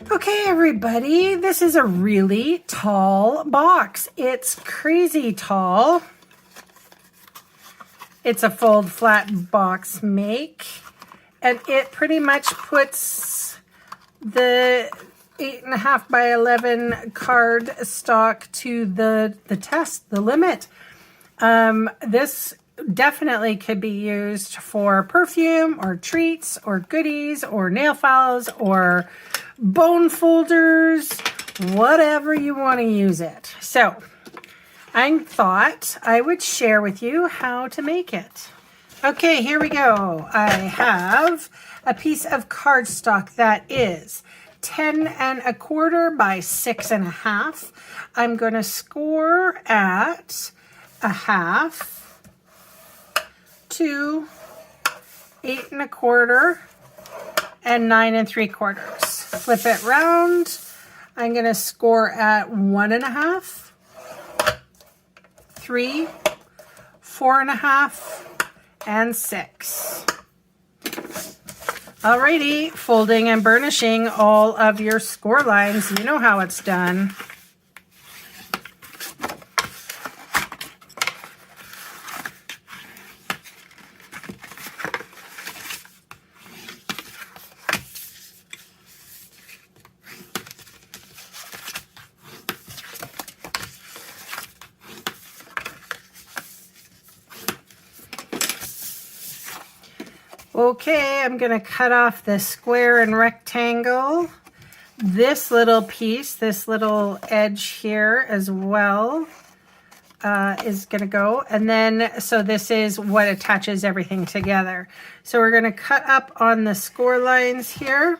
Okay, everybody, this is a really tall box. It's crazy tall. It's a fold flat box make, and it pretty much puts the 8.5 by 11 card stock to the test, the limit. This definitely could be used for perfume or treats or goodies or nail files or bone folders, whatever you want to use it. So I thought I would share with you how to make it. Okay, here we go. I have a piece of cardstock that is 10.25 by 6.5. I'm going to score at 1/2 to 8.25 and 9.75. Flip it round. I'm going to score at 1.5, 3, 4.5, and 6. Alrighty, folding and burnishing all of your score lines. You know how it's done. Okay, I'm going to cut off the square and rectangle. This little piece, this little edge here as well is going to go. And then, so this is what attaches everything together. So we're going to cut up on the score lines here.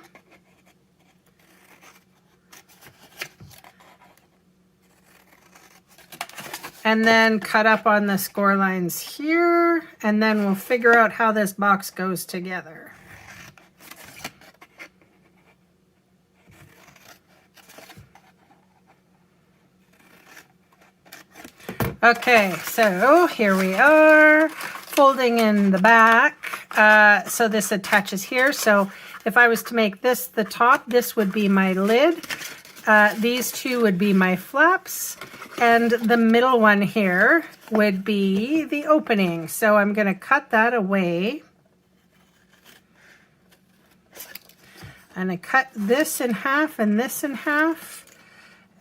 And then cut up on the score lines here, and then we'll figure out how this box goes together. Okay, so here we are, folding in the back. So this attaches here. So if I was to make this the top, this would be my lid. These two would be my flaps. And the middle one here would be the opening. So I'm going to cut that away. And I cut this in half and this in half.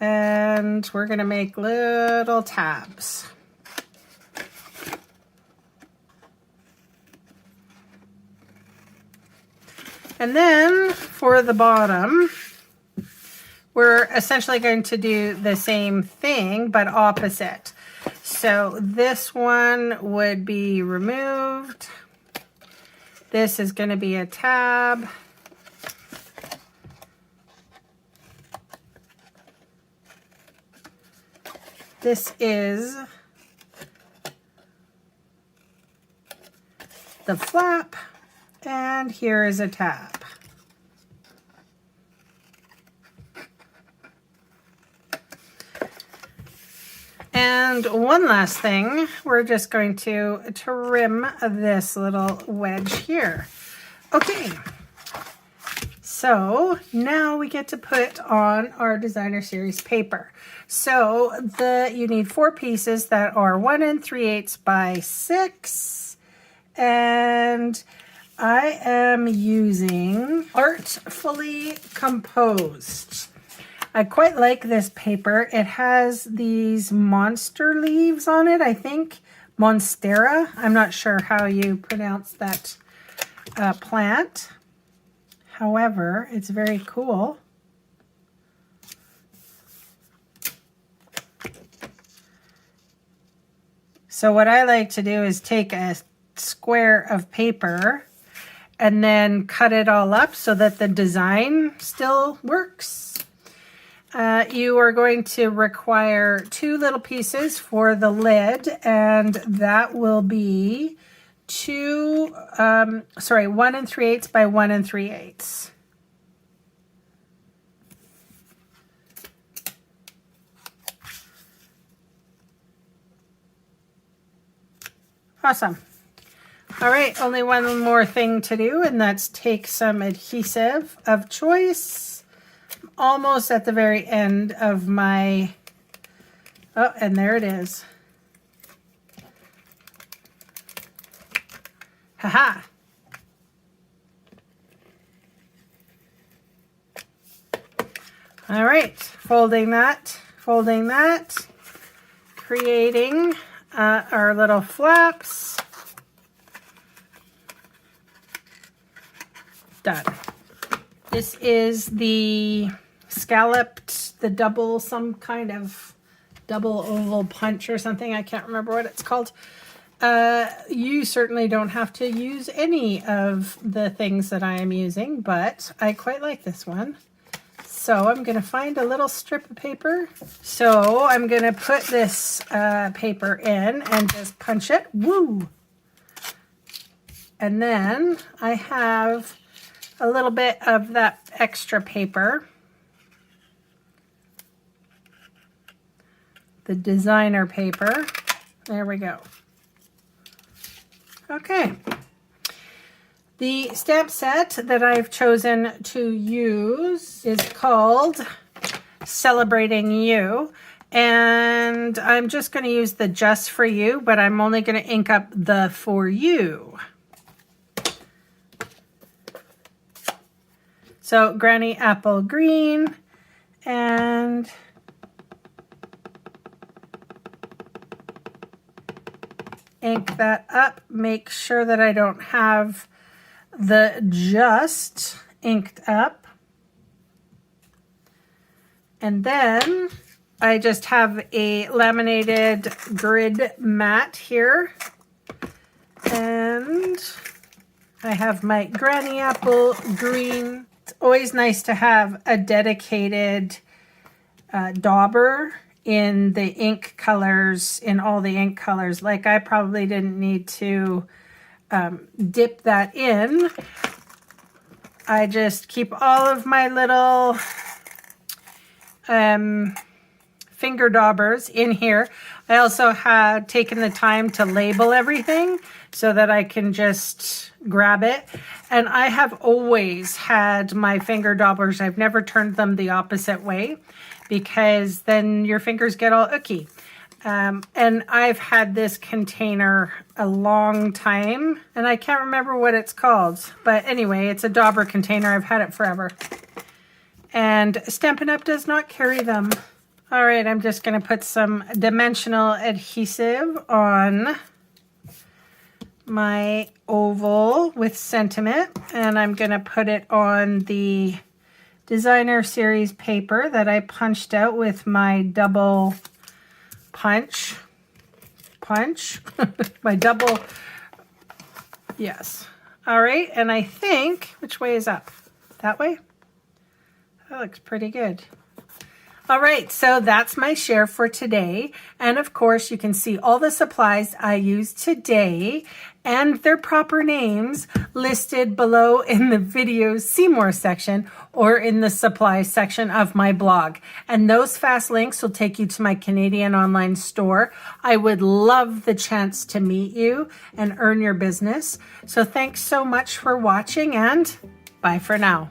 And we're going to make little tabs. And then for the bottom, we're essentially going to do the same thing, but opposite. So this one would be removed. This is going to be a tab. This is the flap, and here is a tab. And one last thing, we're just going to trim this little wedge here. Okay, so now we get to put on our designer series paper. So you need 4 pieces that are 1 3/8 by 6, and I am using Artfully Composed. I quite like this paper. It has these monster leaves on it, I think. Monstera. I'm not sure how you pronounce that plant. However, it's very cool. So what I like to do is take a square of paper and then cut it all up so that the design still works. You are going to require 2 little pieces for the lid, and that will be 1 3/8 by 1 3/8. Awesome. All right, only one more thing to do, and that's take some adhesive of choice. Almost at the very end of my, oh, and there it is. Haha. All right, folding that, creating our little flaps. Done. This is the scalloped, the double, some kind of double oval punch or something. I can't remember what it's called. You certainly don't have to use any of the things that I am using, but I quite like this one. So I'm going to find a little strip of paper. So I'm going to put this paper in and just punch it. Woo! And then I have a little bit of that extra paper. The designer paper. There we go. Okay. The stamp set that I've chosen to use is called Celebrating You. And I'm just going to use the Just For You, but I'm only going to ink up the For You. So Granny Apple Green and ink that up. Make sure that I don't have the Just inked up. And then I just have a laminated grid mat here. And I have my Granny Apple Green. It's always nice to have a dedicated dauber in the ink colors, in all the ink colors. Like I probably didn't need to dip that in. I just keep all of my little finger daubers in here. I also have taken the time to label everything so that I can just grab it. And I have always had my finger daubers. I've never turned them the opposite way because then your fingers get all icky. And I've had this container a long time and I can't remember what it's called. But anyway, it's a dauber container. I've had it forever. And Stampin' Up! Does not carry them. All right, I'm just going to put some dimensional adhesive on my oval with sentiment, and I'm going to put it on the designer series paper that I punched out with my double punch. My double, yes. All right, and I think, which way is up? That way? That looks pretty good. All right, so that's my share for today. And of course, you can see all the supplies I used today and their proper names listed below in the video See More section or in the supplies section of my blog. And those fast links will take you to my Canadian online store. I would love the chance to meet you and earn your business. So thanks so much for watching and bye for now.